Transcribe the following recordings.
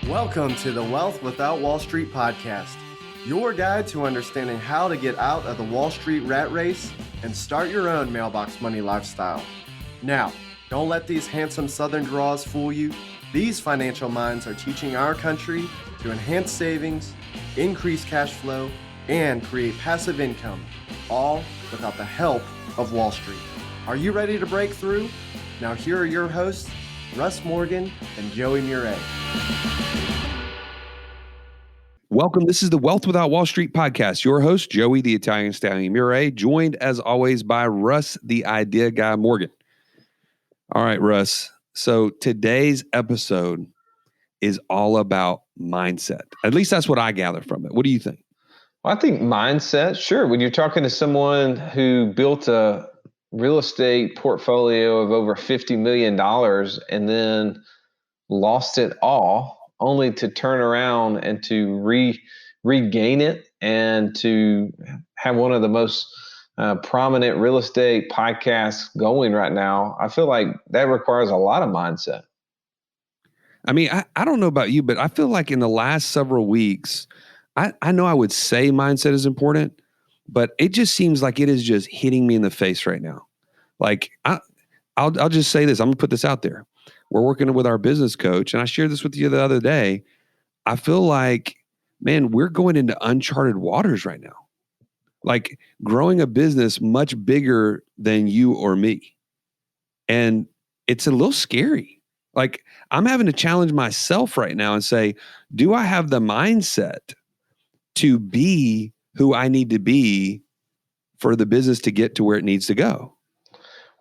Welcome to the Wealth Without Wall Street podcast, your guide to understanding how to get out of the Wall Street rat race and start your own mailbox money lifestyle. Now, don't let these handsome Southern draws fool you. These financial minds are teaching our country to enhance savings, increase cash flow, and create passive income, all without the help of Wall Street. Are you ready to break through? Now here are your hosts, Russ Morgan and Joey Murray. Welcome. This is the Wealth Without Wall Street podcast. Your host, Joey, the Italian Stallion Murray, joined as always by Russ, the Idea Guy Morgan. All right, Russ. So today's episode is all about mindset. At least that's what I gather from it. What do you think? Well, I think mindset, sure. When you're talking to someone who built a real estate portfolio of over $50 million and then lost it all, only to turn around and to regain it and to have one of the most prominent real estate podcasts going right now, I feel like that requires a lot of mindset. I mean, I don't know about you, but I feel like in the last several weeks, I know I would say mindset is important, but it just seems like it is just hitting me in the face right now. Like, I'll just say this. I'm going to put this out there. We're working with our business coach, and I shared this with you the other day. I feel like, man, we're going into uncharted waters right now. Like growing a business much bigger than you or me. And it's a little scary. Like I'm having to challenge myself right now and say, do I have the mindset to be who I need to be for the business to get to where it needs to go?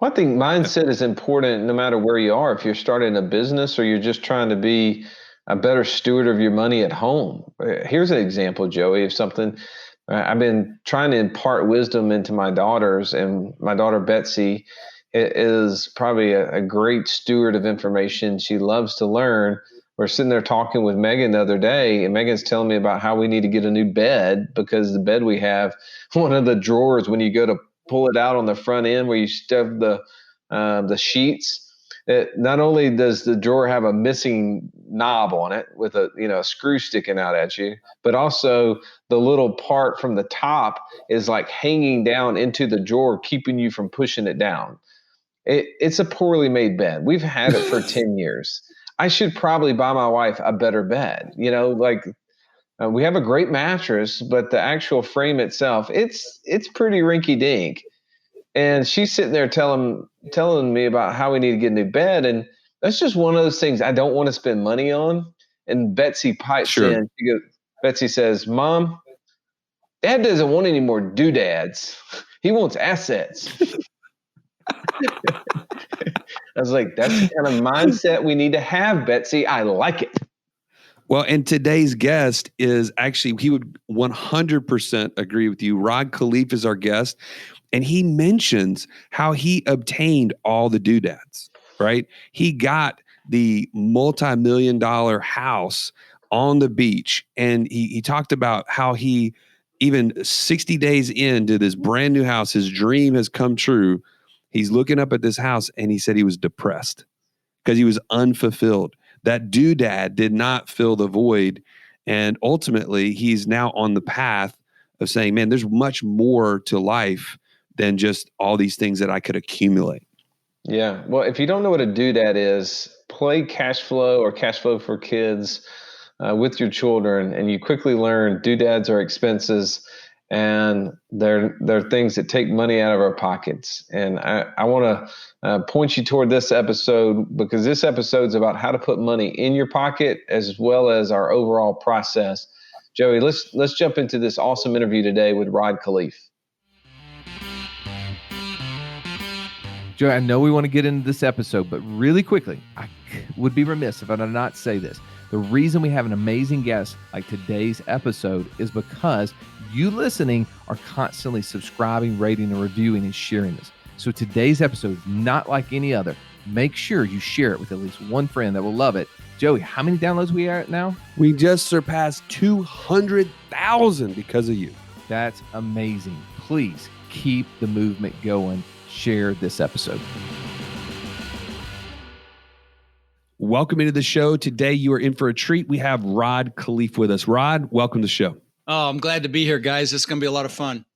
Well, I think mindset is important no matter where you are. If you're starting a business or you're just trying to be a better steward of your money at home. Here's an example, Joey, of something. I've been trying to impart wisdom into my daughters, and my daughter Betsy is probably a great steward of information. She loves to learn. We're sitting there talking with Megan the other day, and Megan's telling me about how we need to get a new bed because the bed we have, one of the drawers, when you go to pull it out on the front end where you stuff the sheets, not only does the drawer have a missing knob on it with a screw sticking out at you, but also the little part from the top is like hanging down into the drawer, keeping you from pushing it down. It's a poorly made bed. We've had it for 10 years. I should probably buy my wife a better bed. We have a great mattress, but the actual frame itself, it's pretty rinky dink. And she's sitting there telling me about how we need to get a new bed. And that's just one of those things I don't want to spend money on. And Betsy pipes in. Betsy says, "Mom, Dad doesn't want any more doodads. He wants assets." I was like, that's the kind of mindset we need to have, Betsy. I like it. Well, and today's guest is actually, he would 100% agree with you. Khleif is our guest. And he mentions how he obtained all the doodads, right? He got the multi-million-dollar house on the beach. And he talked about how he, even 60 days into this brand new house, his dream has come true. He's looking up at this house and he said he was depressed because he was unfulfilled. That doodad did not fill the void. And ultimately, he's now on the path of saying, man, there's much more to life than just all these things that I could accumulate. Yeah. Well, if you don't know what a doodad is, play cash flow or cash flow for kids with your children, and you quickly learn doodads are expenses and they're things that take money out of our pockets. And I want to point you toward this episode because this episode is about how to put money in your pocket as well as our overall process. Joey, let's jump into this awesome interview today with Khleif. Joey, I know we want to get into this episode, but really quickly, I would be remiss if I did not say this. The reason we have an amazing guest like today's episode is because you listening are constantly subscribing, rating, and reviewing and sharing this. So today's episode is not like any other. Make sure you share it with at least one friend that will love it. Joey, how many downloads we are at now? We just surpassed 200,000 because of you. That's amazing. Please keep the movement going. Share this episode. Welcome into the show. Today, you are in for a treat. We have Rod Khleif with us. Rod, welcome to the show. Oh, I'm glad to be here, guys. It's going to be a lot of fun.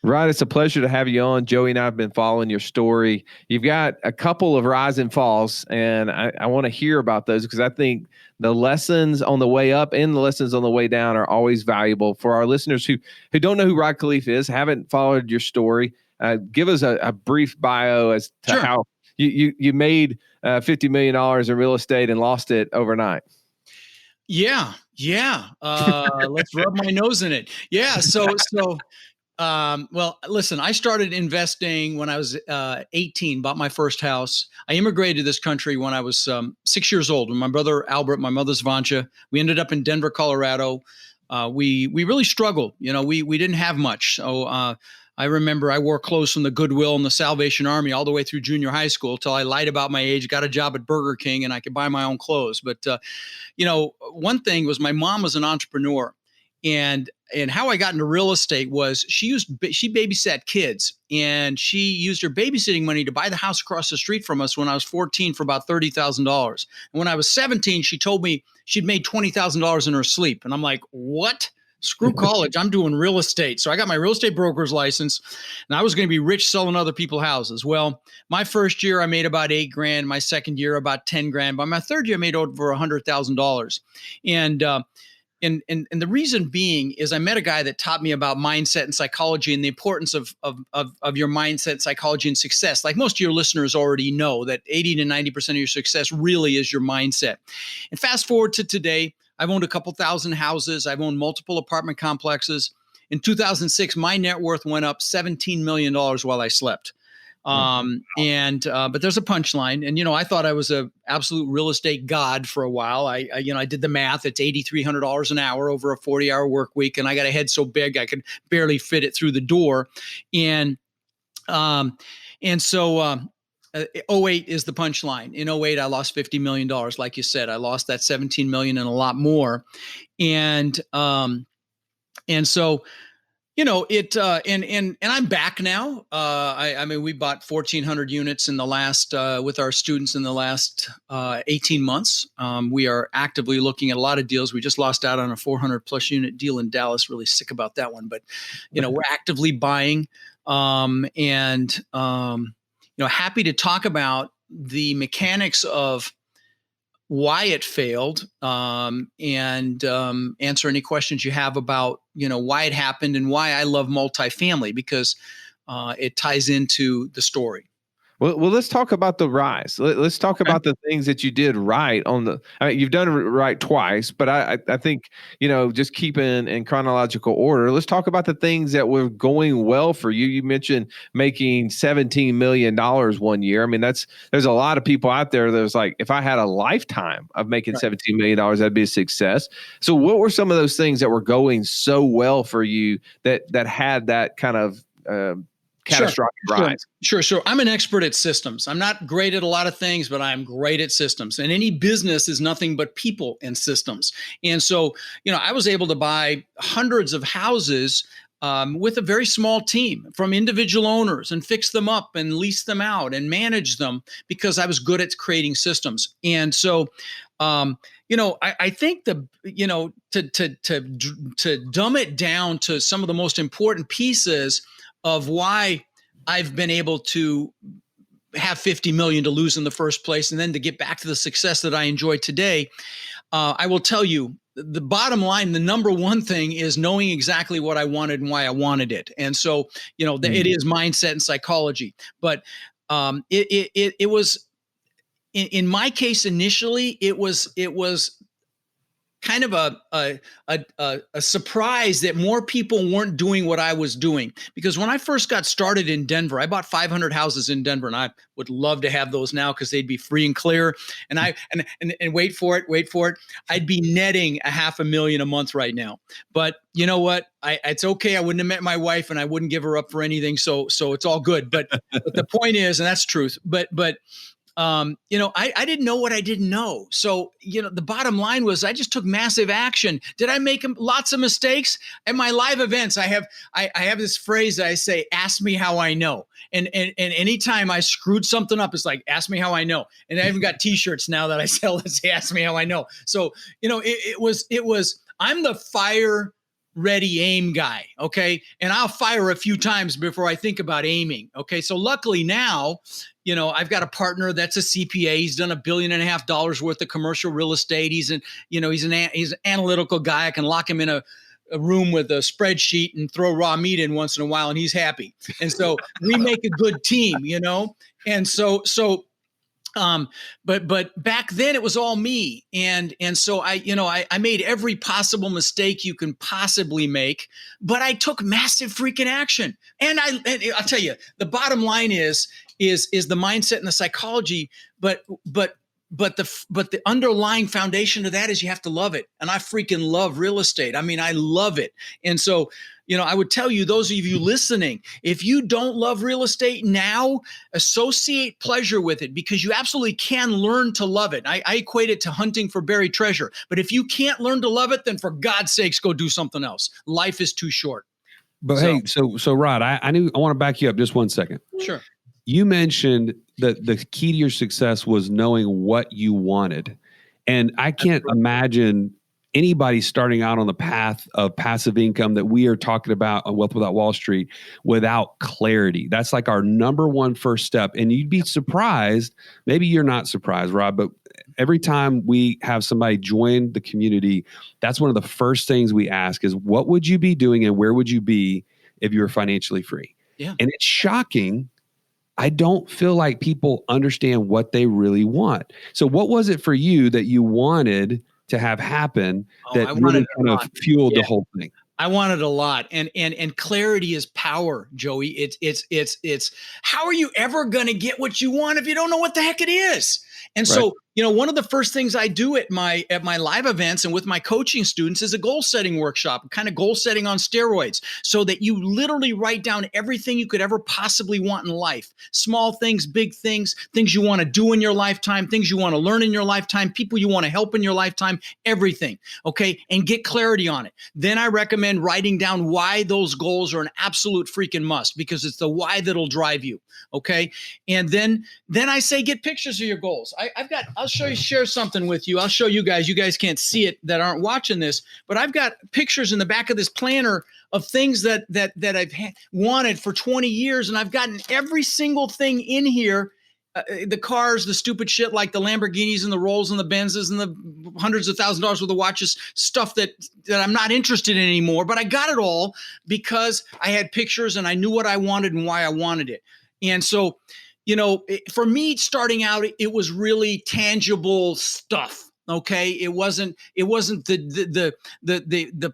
Rod, it's a pleasure to have you on. Joey and I have been following your story. You've got a couple of rise and falls, and I want to hear about those because I think the lessons on the way up and the lessons on the way down are always valuable for our listeners who don't know who Rod Khleif is, haven't followed your story. Give us a brief bio as to how you made $50 million in real estate and lost it overnight. Yeah. Let's rub my nose in it. Yeah. Well, listen, I started investing when I was 18, bought my first house. I immigrated to this country when I was 6 years old. When my brother Albert, my mother's Vancha, we ended up in Denver, Colorado. We really struggled. We didn't have much. So I remember I wore clothes from the Goodwill and the Salvation Army all the way through junior high school till I lied about my age, got a job at Burger King, and I could buy my own clothes. But, one thing was my mom was an entrepreneur. And how I got into real estate was she babysat kids, and she used her babysitting money to buy the house across the street from us when I was 14 for about $30,000. And when I was 17, she told me she'd made $20,000 in her sleep. And I'm like, what? Screw college. I'm doing real estate. So I got my real estate broker's license, and I was going to be rich selling other people's houses. Well, my first year I made about $8,000. My second year about $10,000. By my third year I made over $100,000. And the reason being is I met a guy that taught me about mindset and psychology and the importance of your mindset, psychology, and success. Like most of your listeners already know that 80 to 90% of your success really is your mindset. And fast forward to today, I've owned a couple thousand houses. I've owned multiple apartment complexes. In 2006, my net worth went up $17 million while I slept. But there's a punchline. And, I thought I was a absolute real estate god for a while. I did the math. It's $8,300 an hour over a 40-hour work week. And I got a head so big, I could barely fit it through the door. And so 08 is the punchline. In 08, I lost $50 million. Like you said, I lost that 17 million and a lot more. And so, and I'm back now. I mean, we bought 1,400 units in the last, with our students in the last 18 months. We are actively looking at a lot of deals. We just lost out on a 400 plus unit deal in Dallas. Really sick about that one, but we're actively buying, happy to talk about the mechanics of why it failed, and answer any questions you have about, why it happened and why I love multifamily, because it ties into the story. Well, let's talk about the rise. Let's talk about the things that you did right you've done it right twice, but I think, just keep in chronological order. Let's talk about the things that were going well for you. You mentioned making $17 million one year. I mean, there's a lot of people out there that was like, if I had a lifetime of making $17 million, that'd be a success. So what were some of those things that were going so well for you that had that kind of, catastrophic rise? Sure. I'm an expert at systems. I'm not great at a lot of things, but I'm great at systems. And any business is nothing but people and systems. And so, I was able to buy hundreds of houses with a very small team from individual owners and fix them up and lease them out and manage them because I was good at creating systems. And so, I think to dumb it down to some of the most important pieces of why I've been able to have 50 million to lose in the first place, and then to get back to the success that I enjoy today. I will tell you, the bottom line, the number one thing is knowing exactly what I wanted and why I wanted it. And so, it is mindset and psychology, but it was, in my case, initially, it was kind of a surprise that more people weren't doing what I was doing. Because when I first got started in Denver, I bought 500 houses in Denver, and I would love to have those now because they'd be free and clear. And and wait for it, I'd be netting $500,000 a month right now. But you know what? It's okay. I wouldn't have met my wife, and I wouldn't give her up for anything. So it's all good. But the point is, and that's truth. But I didn't know what I didn't know. So, the bottom line was I just took massive action. Did I make lots of mistakes? At my live events, I have this phrase that I say, ask me how I know. And anytime I screwed something up, it's like, ask me how I know. And I even got t-shirts now that I sell that say, ask me how I know. So, it was, I'm the fire ready aim guy. Okay. And I'll fire a few times before I think about aiming. Okay. So luckily now, I've got a partner that's a CPA. He's done $1.5 billion worth of commercial real estate. He's an analytical guy. I can lock him in a room with a spreadsheet and throw raw meat in once in a while, and he's happy. And so we make a good team, And so but back then it was all me. And so I made every possible mistake you can possibly make, but I took massive freaking action. And I'll tell you, the bottom line is the mindset and the psychology, but the underlying foundation of that is you have to love it. And I freaking love real estate. I mean, I love it. And so, I would tell you, those of you listening, if you don't love real estate now, associate pleasure with it, because you absolutely can learn to love it. I equate it to hunting for buried treasure. But if you can't learn to love it, then for God's sakes, go do something else. Life is too short. But hey, so Rod, I want to back you up just 1 second. Sure. You mentioned that the key to your success was knowing what you wanted. And I can't imagine anybody starting out on the path of passive income that we are talking about on Wealth Without Wall Street without clarity. That's like our number one first step. And you'd be surprised, maybe you're not surprised, Rob, but every time we have somebody join the community, that's one of the first things we ask is, what would you be doing and where would you be if you were financially free? Yeah. And it's shocking. I don't feel like people understand what they really want. So what was it for you that you wanted to have happen that really kind of fueled the whole thing? I wanted a lot. And clarity is power, Joey. It's how are you ever going to get what you want if you don't know what the heck it is? And so, one of the first things I do at my live events and with my coaching students is a goal setting workshop, kind of goal setting on steroids, so that you literally write down everything you could ever possibly want in life. Small things, big things, things you want to do in your lifetime, things you want to learn in your lifetime, people you want to help in your lifetime, everything. Okay. And get clarity on it. Then I recommend writing down why those goals are an absolute freaking must, because it's the why that'll drive you. Okay. And then I say, get pictures of your goals. I'll share something with you. I'll show you guys. You guys can't see it that aren't watching this, but I've got pictures in the back of this planner of things that I've wanted for 20 years. And I've gotten every single thing in here. The cars, the stupid shit like the Lamborghinis and the Rolls and the Benzes and the hundreds of $1,000s worth of watches, stuff that I'm not interested in anymore. But I got it all because I had pictures and I knew what I wanted and why I wanted it. And so, for me starting out, it was really tangible stuff. Okay. It wasn't the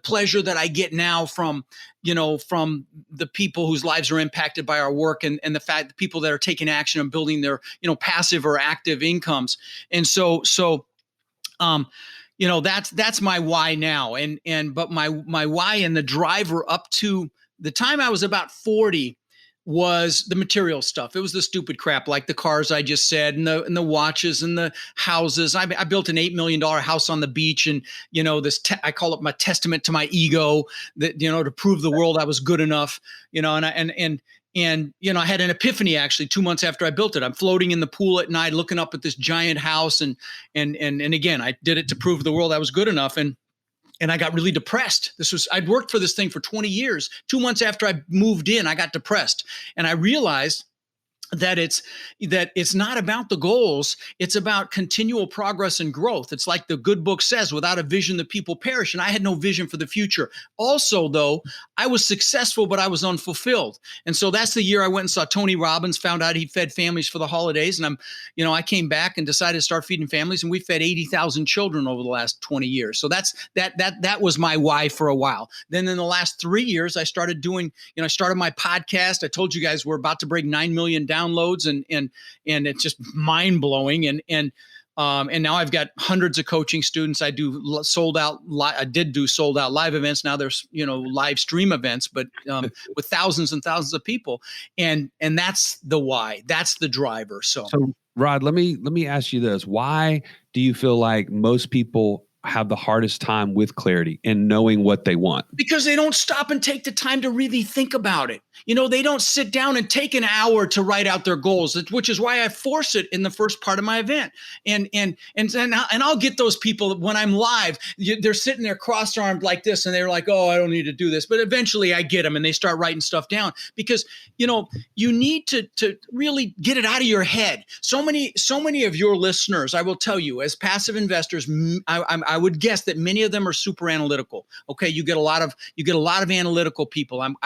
pleasure that I get now from the people whose lives are impacted by our work and the fact that people that are taking action and building their, passive or active incomes. And so, that's my why now. But my why and the driver up to the time I was about 40 was the material stuff. It was the stupid crap like the cars I just said and the watches and the houses. I built an $8 million house on the beach, and I call it my testament to my ego that to prove the world I was good enough. And I had an epiphany actually 2 months after I built it. I'm floating in the pool at night looking up at this giant house, and again I did it to prove the world I was good enough. And I got really depressed. I'd worked for this thing for 20 years. 2 months after I moved in, I got depressed. And I realized that it's not about the goals. It's about continual progress and growth. It's like the good book says, without a vision, the people perish. And I had no vision for the future. Also, though, I was successful, but I was unfulfilled. And so that's the year I went and saw Tony Robbins, found out he fed families for the holidays. And I came back and decided to start feeding families. And we fed 80,000 children over the last 20 years. So that was my why for a while. Then in the last 3 years, I started doing, I started my podcast. I told you guys we're about to break 9 million downloads, and it's just mind blowing. And now I've got hundreds of coaching students. I did do sold out live events. Now there's, live stream events, but with thousands and thousands of people. And that's the why. That's the driver. So Rod, let me ask you this. Why do you feel like most people have the hardest time with clarity and knowing what they want? Because they don't stop and take the time to really think about it. They don't sit down and take an hour to write out their goals, which is why I force it in the first part of my event. And I'll get those people when I'm live. They're sitting there cross-armed like this, and they're like, "Oh, I don't need to do this." But eventually, I get them, and they start writing stuff down because you need to really get it out of your head. So many of your listeners, I will tell you, as passive investors, I would guess that many of them are super analytical. Okay, you get a lot of analytical people. I'm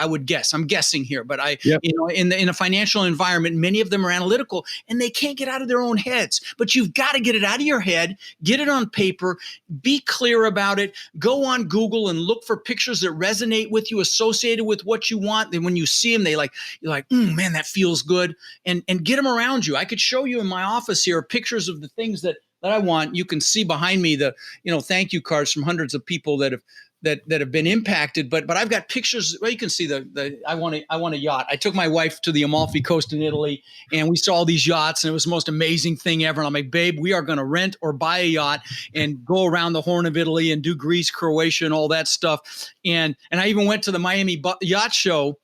guessing here, but in a financial environment, many of them are analytical and they can't get out of their own heads. But you've got to get it out of your head, get it on paper, be clear about it. Go on Google and look for pictures that resonate with you, associated with what you want. Then when you see them, you're like, man, that feels good, and get them around you. I could show you in my office here pictures of the things that I want. You can see behind me the thank you cards from hundreds of people that have been impacted. But I've got pictures. Well, you can see I want a yacht. I took my wife to the Amalfi Coast in Italy, and we saw all these yachts, and it was the most amazing thing ever. And I'm like, babe, we are going to rent or buy a yacht and go around the Horn of Italy and do Greece, Croatia, and all that stuff. And I even went to the Miami Yacht Show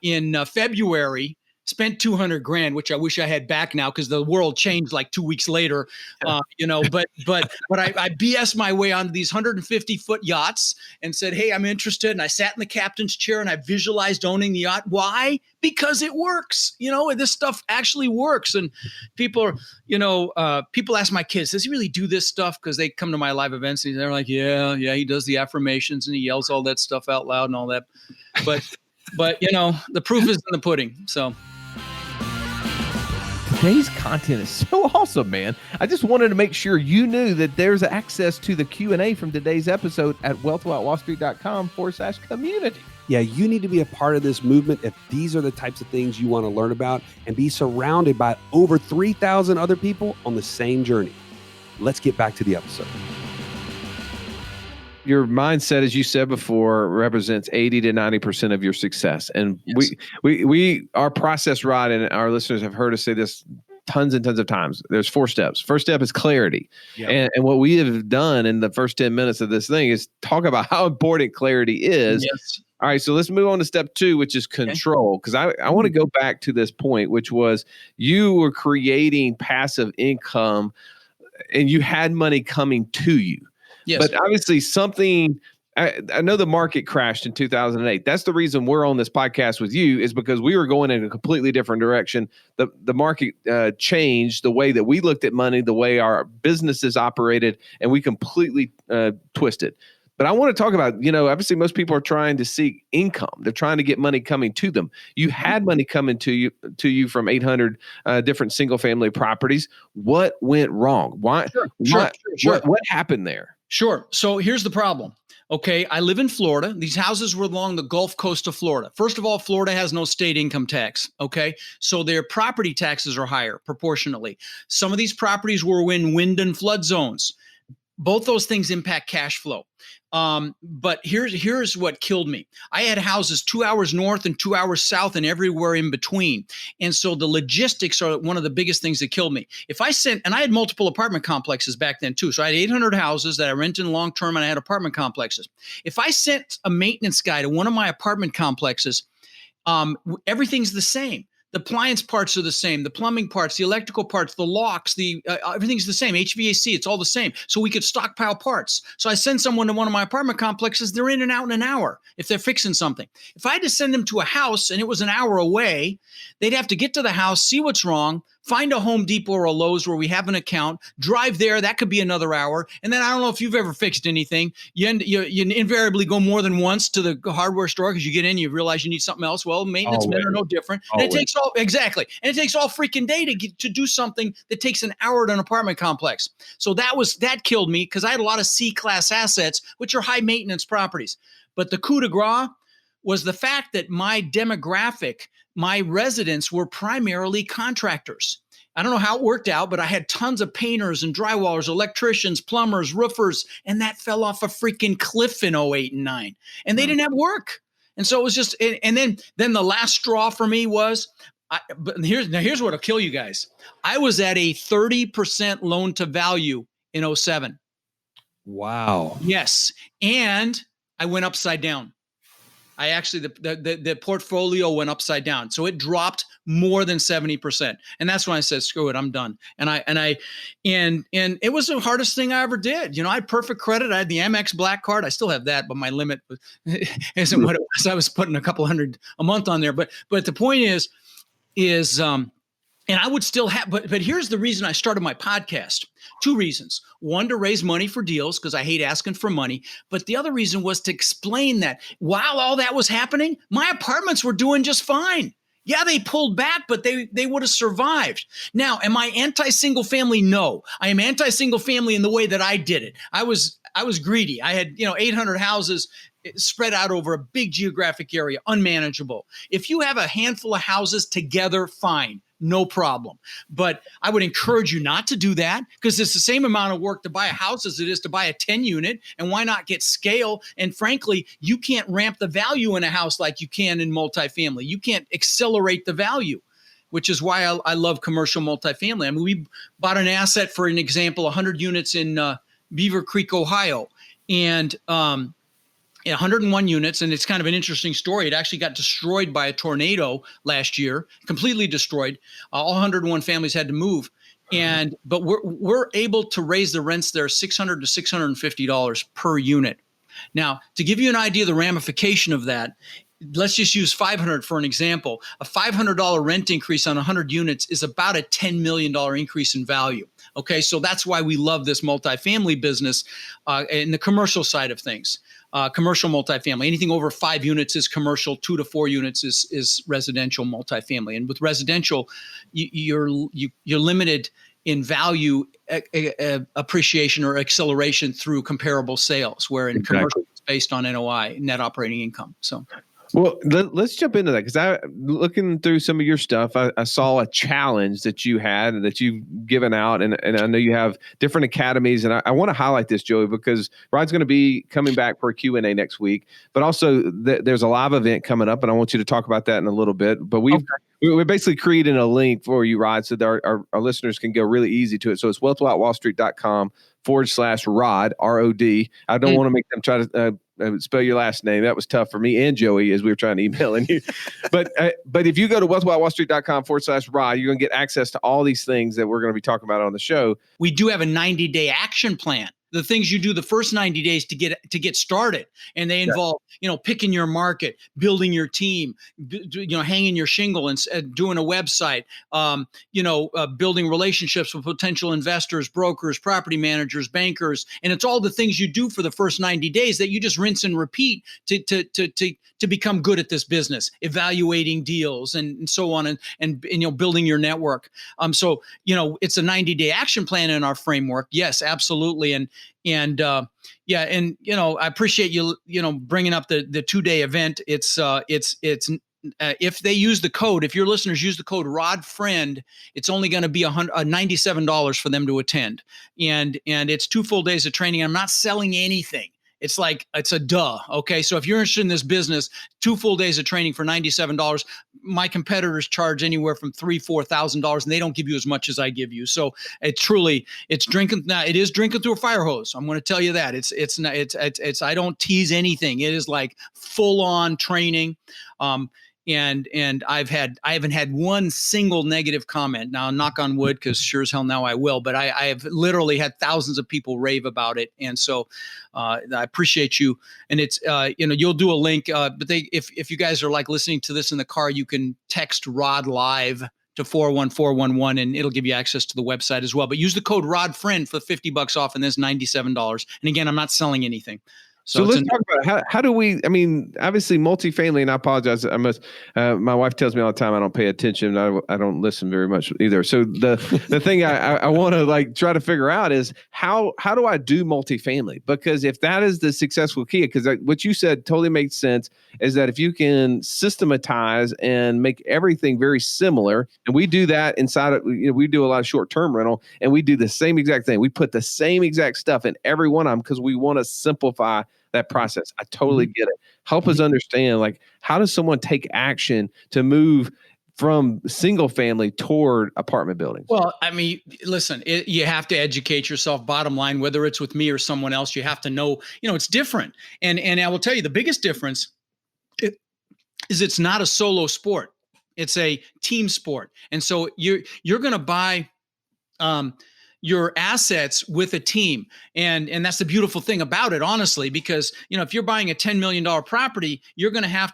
in February. Spent $200,000, which I wish I had back now because the world changed like 2 weeks later, But I BS my way onto these 150-foot yachts and said, "Hey, I'm interested." And I sat in the captain's chair and I visualized owning the yacht. Why? Because it works. This stuff actually works. And people ask my kids, "Does he really do this stuff?" Because they come to my live events and they're like, "Yeah, he does the affirmations and he yells all that stuff out loud and all that." But the proof is in the pudding. So. Today's content is so awesome, man. I just wanted to make sure you knew that there's access to the Q&A from today's episode at wealthwithoutwallstreet.com/community. Yeah, you need to be a part of this movement if these are the types of things you want to learn about and be surrounded by over 3,000 other people on the same journey. Let's get back to the episode. Your mindset, as you said before, represents 80 to 90% of your success. And yes. our process, Rod, and our listeners have heard us say this tons and tons of times. There's 4 steps. First step is clarity. Yep. And what we have done in the first 10 minutes of this thing is talk about how important clarity is. Yes. All right, so let's move on to step 2, which is control. Because I want to go back to this point, which was you were creating passive income and you had money coming to you. Yes. But obviously I know the market crashed in 2008. That's the reason we're on this podcast with you, is because we were going in a completely different direction. The market changed the way that we looked at money, the way our businesses operated, and we completely twisted. But I want to talk about, obviously most people are trying to seek income. They're trying to get money coming to them. You had money coming to you from 800 different single family properties. What went wrong? Why? Sure. What happened there? Sure. So here's the problem. Okay. I live in Florida. These houses were along the Gulf Coast of Florida. First of all, Florida has no state income tax. Okay. So their property taxes are higher proportionally. Some of these properties were in wind and flood zones. Both those things impact cash flow. But here's what killed me. I had houses 2 hours north and 2 hours south and everywhere in between. And so the logistics are one of the biggest things that killed me. And I had multiple apartment complexes back then too. So I had 800 houses that I rented long-term, and I had apartment complexes. If I sent a maintenance guy to one of my apartment complexes, everything's the same. The appliance parts are the same, the plumbing parts, the electrical parts, the locks, everything's the same. HVAC, it's all the same. So we could stockpile parts. So I send someone to one of my apartment complexes, they're in and out in an hour if they're fixing something. If I had to send them to a house and it was an hour away, they'd have to get to the house, see what's wrong, find a Home Depot or a Lowe's where we have an account, drive there, that could be another hour. And then I don't know if you've ever fixed anything. You invariably go more than once to the hardware store because you get in, you realize you need something else. Well, maintenance men are no different. And it takes all freaking day to do something that takes an hour at an apartment complex. So that killed me because I had a lot of C-class assets, which are high maintenance properties. But the coup de grace was the fact that my demographic, my residents were primarily contractors. I don't know how it worked out, but I had tons of painters and drywallers, electricians, plumbers, roofers, and that fell off a freaking cliff in 08 and 09. And they didn't have work. And so it was just, and then the last straw for me was But here's what'll kill you guys. I was at a 30% loan to value in 2007. Wow. Yes. And I went upside down. I actually, the portfolio went upside down. So it dropped more than 70%. And that's when I said, screw it, I'm done. And it was the hardest thing I ever did. I had perfect credit. I had the Amex Black Card. I still have that, but my limit isn't what it was. I was putting a couple hundred a month on there. But the point is, and I would still have, but here's the reason I started my podcast. 2 reasons. One, to raise money for deals, because I hate asking for money. But the other reason was to explain that while all that was happening, my apartments were doing just fine. Yeah, they pulled back, but they would have survived. Now, am I anti-single family? No. I am anti-single family in the way that I did it. I was greedy. I had 800 houses spread out over a big geographic area, unmanageable. If you have a handful of houses together, fine. No problem. But I would encourage you not to do that, because it's the same amount of work to buy a house as it is to buy a 10 unit. And why not get scale? And frankly, you can't ramp the value in a house like you can in multifamily. You can't accelerate the value, which is why I love commercial multifamily. I mean, we bought an asset, for an example, 100 units in Beaver Creek, Ohio, and 101 units. And it's kind of an interesting story. It actually got destroyed by a tornado last year, completely destroyed. All 101 families had to move. But we're able to raise the rents there $600 to $650 per unit. Now, to give you an idea of the ramification of that, let's just use 500 for an example. A $500 rent increase on 100 units is about a $10 million increase in value. Okay, so that's why we love this multifamily business in the commercial side of things. Commercial multifamily, anything over 5 units is commercial, 2 to 4 units is residential multifamily. And with residential, you're limited in value appreciation or acceleration through comparable sales, where in commercial it's based on NOI, net operating income. So. Well, let's jump into that, because I, looking through some of your stuff, I saw a challenge that you had and that you've given out, and I know you have different academies, and I want to highlight this, Joey, because Rod's going to be coming back for a Q&A next week, but also there's a live event coming up, and I want you to talk about that in a little bit. But we're basically creating a link for you, Rod, so that our listeners can go really easy to it. So it's wealthwithoutwallstreet.com/Rod, R-O-D. I don't want to make them try to spell your last name. That was tough for me and Joey as we were trying to email you. But if you go to wealthwithoutwallstreet.com/Rod, you're going to get access to all these things that we're going to be talking about on the show. We do have a 90-day action plan. The things you do the first 90 days to get started, and they involve picking your market, building your team, hanging your shingle and doing a website, building relationships with potential investors, brokers, property managers, bankers, and it's all the things you do for the first 90 days that you just rinse and repeat to become good at this business, evaluating deals and so on, and building your network. So it's a 90-day action plan in our framework. Yes, absolutely. And I appreciate you bringing up the 2-day event. It's if they use the code, if your listeners use the code RODFRIEND, it's only going to be $97 for them to attend. And it's 2 full days of training. I'm not selling anything. It's like, it's a duh. Okay. So if you're interested in this business, 2 full days of training for $97, my competitors charge anywhere from $3,000-$4,000, and they don't give you as much as I give you. So it's drinking. Now it is drinking through a fire hose. I'm going to tell you that it's I don't tease anything. It is like full on training. And I haven't had one single negative comment. Now, knock on wood, because sure as hell now I will. But I have literally had thousands of people rave about it, and so I appreciate you. And it's you'll do a link, but if you guys are like listening to this in the car, you can text Rod Live to 41411, and it'll give you access to the website as well. But use the code RODFRIEND for $50 off, and there's $97. And again, I'm not selling anything. So let's talk about how do we, obviously multifamily, and I apologize. My wife tells me all the time I don't pay attention. I don't listen very much either. So the thing I want to try to figure out is how do I do multifamily? Because if that is the successful key, because what you said totally makes sense, is that if you can systematize and make everything very similar, and we do that inside of, we do a lot of short-term rental, and we do the same exact thing. We put the same exact stuff in every one of them because we want to simplify that process. I totally get it. Help us understand, how does someone take action to move from single family toward apartment buildings? Well, I mean, listen, you have to educate yourself. Bottom line, whether it's with me or someone else, you have to know, it's different. And I will tell you the biggest difference is it's not a solo sport. It's a team sport. And so you're going to buy your assets with a team. And that's the beautiful thing about it, honestly, because, if you're buying a $10 million property, you're going to have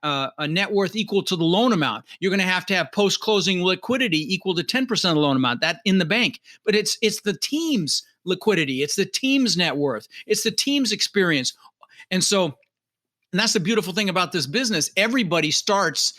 a net worth equal to the loan amount. You're going to have post-closing liquidity equal to 10% of the loan amount, that in the bank. But it's the team's liquidity. It's the team's net worth. It's the team's experience. And that's the beautiful thing about this business. Everybody starts,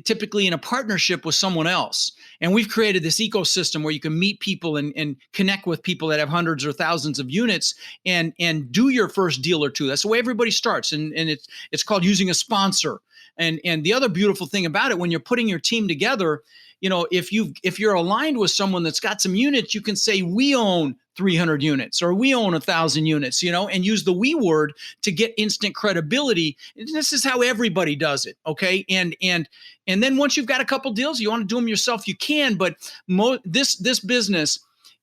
typically in a partnership with someone else. And we've created this ecosystem where you can meet people and connect with people that have hundreds or thousands of units and do your first deal or two. That's the way everybody starts. And it's called using a sponsor. And the other beautiful thing about it, when you're putting your team together, if you're aligned with someone that's got some units, you can say, we own 300 units or we own 1,000 units, and use the we word to get instant credibility. And this is how everybody does it. Okay. And then once you've got a couple deals, you want to do them yourself, you can, but this business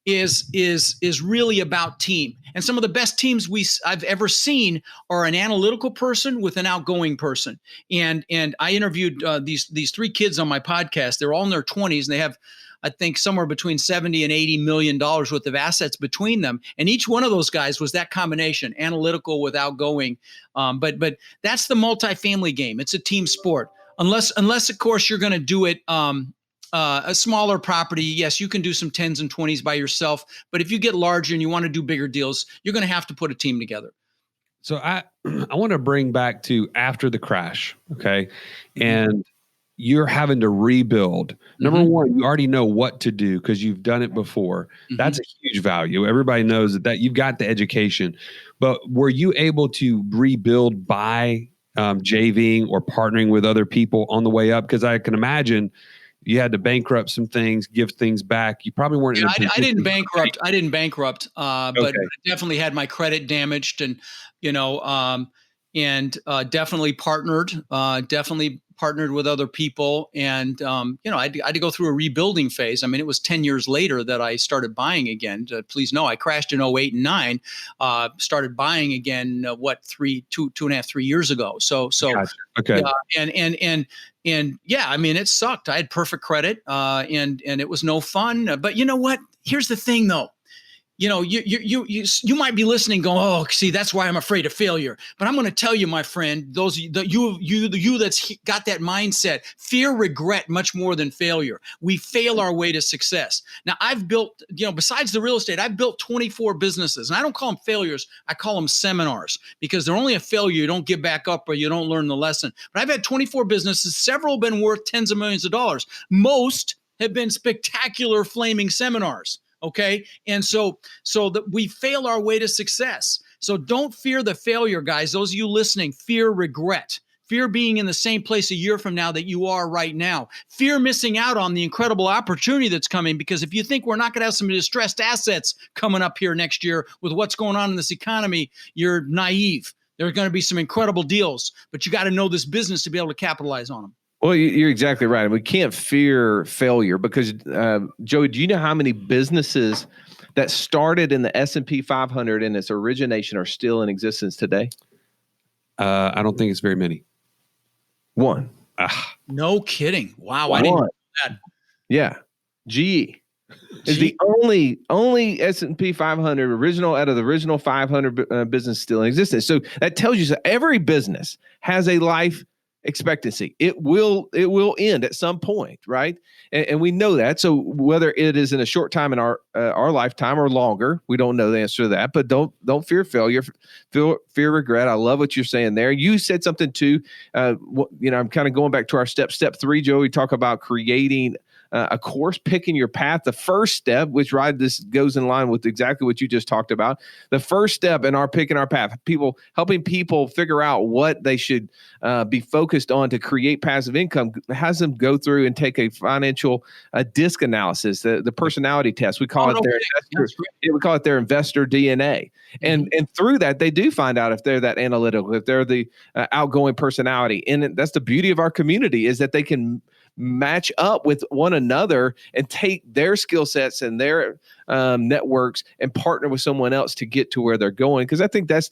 is really about team. And some of the best teams I've ever seen are an analytical person with an outgoing person. And I interviewed these three kids on my podcast. They're all in their 20s and they have, I think, somewhere between $70 and $80 million worth of assets between them. And each one of those guys was that combination, analytical with outgoing. But that's the multifamily game. It's a team sport. Unless of course, you're going to do it a smaller property. Yes, you can do some 10s and 20s by yourself. But if you get larger and you want to do bigger deals, you're going to have to put a team together. So I want to bring back to after the crash. Okay. And you're having to rebuild. Number one, you already know what to do because you've done it before. That's a huge value. Everybody knows that you've got the education, but were you able to rebuild by JVing or partnering with other people on the way up? Because I can imagine you had to bankrupt some things, give things back. You probably weren't. I didn't bankrupt, but I definitely had my credit damaged, and definitely partnered with other people. And, I had to go through a rebuilding phase. I mean, it was 10 years later that I started buying again. Please know, I crashed in 08 and 9, started buying again, 2.5-3 years ago. So, gotcha. Okay. And yeah, I mean, it sucked. I had perfect credit, and it was no fun, but you know what? Here's the thing though. You might be listening going, oh, see, that's why I'm afraid of failure. But I'm going to tell you, my friend, you that's got that mindset, fear regret much more than failure. We fail our way to success. Now, I've built, besides the real estate, I've built 24 businesses, and I don't call them failures. I call them seminars, because they're only a failure. You don't get back up or you don't learn the lesson. But I've had 24 businesses. Several have been worth tens of millions of dollars. Most have been spectacular flaming seminars. Okay. And so that we fail our way to success. So don't fear the failure, guys. Those of you listening, fear regret, fear being in the same place a year from now that you are right now, fear missing out on the incredible opportunity that's coming. Because if you think we're not going to have some distressed assets coming up here next year with what's going on in this economy, you're naive. There are going to be some incredible deals, but you got to know this business to be able to capitalize on them. Well, you're exactly right. We can't fear failure because, Joey, do you know how many businesses that started in the S&P 500 in its origination are still in existence today? I don't think it's very many. One. No kidding. Wow. I didn't know that. Yeah. GE is the only S&P 500 original out of the original 500 business still in existence. So that tells you that every business has a life expectancy. It will end at some point, right? And we know that. So whether it is in a short time in our lifetime or longer, we don't know the answer to that. But don't fear failure, fear regret. I love what you're saying there. You said something too. I'm kind of going back to our step 3, Joe. We talk about creating a course, picking your path. The first step, which this goes in line with exactly what you just talked about. The first step in our picking our path, helping people figure out what they should be focused on to create passive income, has them go through and take a financial disc analysis, the personality test. We call it their investor DNA. And through that, they do find out if they're that analytical, if they're the outgoing personality. And that's the beauty of our community, is that they can match up with one another and take their skill sets and their networks and partner with someone else to get to where they're going. Because I think that's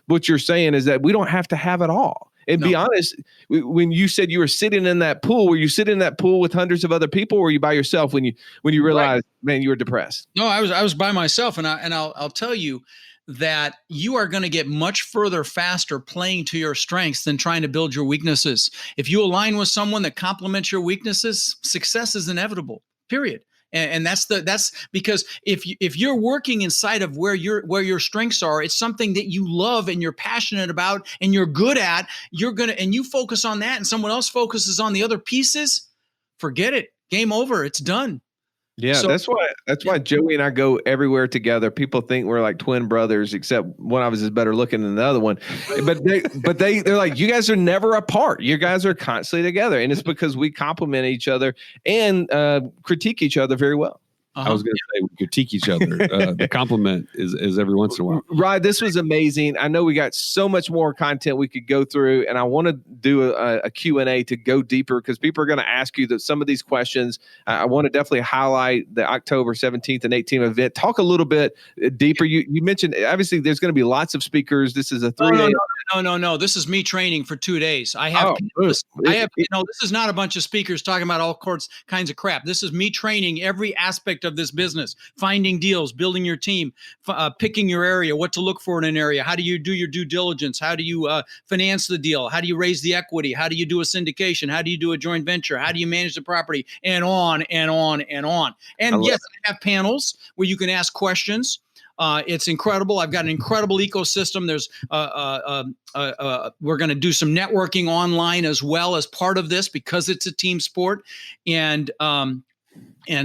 what you're saying is that we don't have to have it all. And be honest, when you said you were sitting in that pool, were you sitting in that pool with hundreds of other people, or were you by yourself when you realized, man, you were depressed? No, I was by myself, and I'll tell you that you are going to get much further faster playing to your strengths than trying to build your weaknesses. If you align with someone that complements your weaknesses, success is inevitable. Period. And that's because if you're working inside of where your strengths are, it's something that you love and you're passionate about and you're good at, and you focus on that and someone else focuses on the other pieces, forget it. Game over. It's done. Yeah, so, that's why Joey and I go everywhere together. People think we're like twin brothers, except one of us is better looking than the other one. But they're like, you guys are never apart. You guys are constantly together, and it's because we complement each other and critique each other very well. I was going to say we critique each other. The compliment is every once in a while. Rod, this was amazing. I know we got so much more content we could go through, and I want to do a Q&A to go deeper because people are going to ask you some of these questions. I want to definitely highlight the October 17th and 18th event. Talk a little bit deeper. You mentioned, obviously, there's going to be lots of speakers. This is a 3-day. No. This is me training for 2 days. This is not a bunch of speakers talking about all kinds of crap. This is me training every aspect of this business, finding deals, building your team, picking your area, what to look for in an area. How do you do your due diligence? How do you finance the deal? How do you raise the equity? How do you do a syndication? How do you do a joint venture? How do you manage the property? And on and on and on. And yes, I have panels where you can ask questions. It's incredible. I've got an incredible ecosystem. There's we're going to do some networking online as well as part of this because it's a team sport, and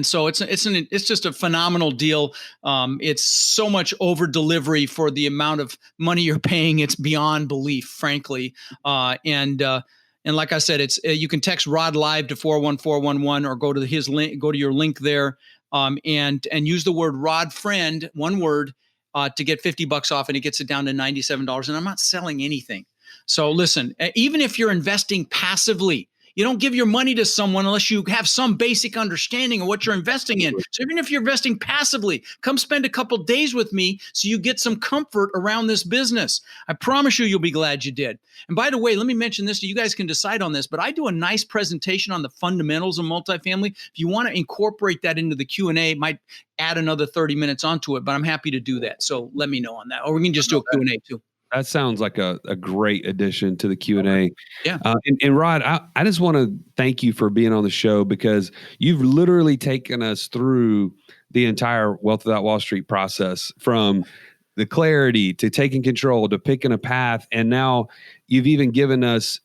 so it's just a phenomenal deal. It's so much over delivery for the amount of money you're paying. It's beyond belief, frankly. And like I said, you can text Rod Live to 41411 or go to his link, go to your link there. And use the word Rod Friend, one word, to get $50 off, and it gets it down to $97. And I'm not selling anything. So listen, even if you're investing passively, you don't give your money to someone unless you have some basic understanding of what you're investing in. So even if you're investing passively, come spend a couple days with me so you get some comfort around this business. I promise you'll be glad you did. And by the way, let me mention this, so you guys can decide on this, but I do a nice presentation on the fundamentals of multifamily. If you want to incorporate that into the Q&A, it might add another 30 minutes onto it, but I'm happy to do that. So let me know on that. Or we can just do a Q&A too. That sounds like a great addition to the Q&A. Yeah. And Rod, I just want to thank you for being on the show because you've literally taken us through the entire Wealth Without Wall Street process, from the clarity to taking control to picking a path. And now you've even given us,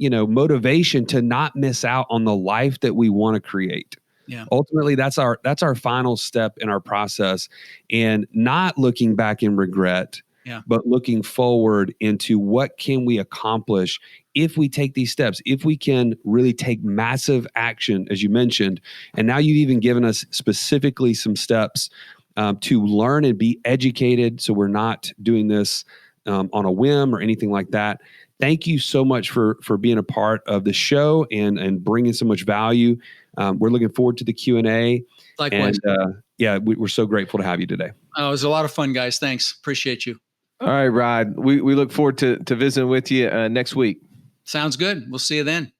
motivation to not miss out on the life that we want to create. Yeah. Ultimately, that's our final step in our process, and not looking back in regret. Yeah. But looking forward into what can we accomplish if we take these steps, if we can really take massive action, as you mentioned. And now you've even given us specifically some steps to learn and be educated, so we're not doing this on a whim or anything like that. Thank you so much for being a part of the show and bringing so much value. We're looking forward to the Q&A. Likewise. And we're so grateful to have you today. Oh, it was a lot of fun, guys. Thanks. Appreciate you. All right, Rod. We look forward to visiting with you next week. Sounds good. We'll see you then.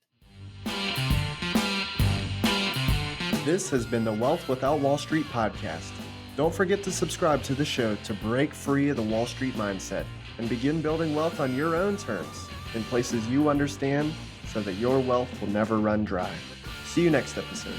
This has been the Wealth Without Wall Street podcast. Don't forget to subscribe to the show to break free of the Wall Street mindset and begin building wealth on your own terms in places you understand, so that your wealth will never run dry. See you next episode.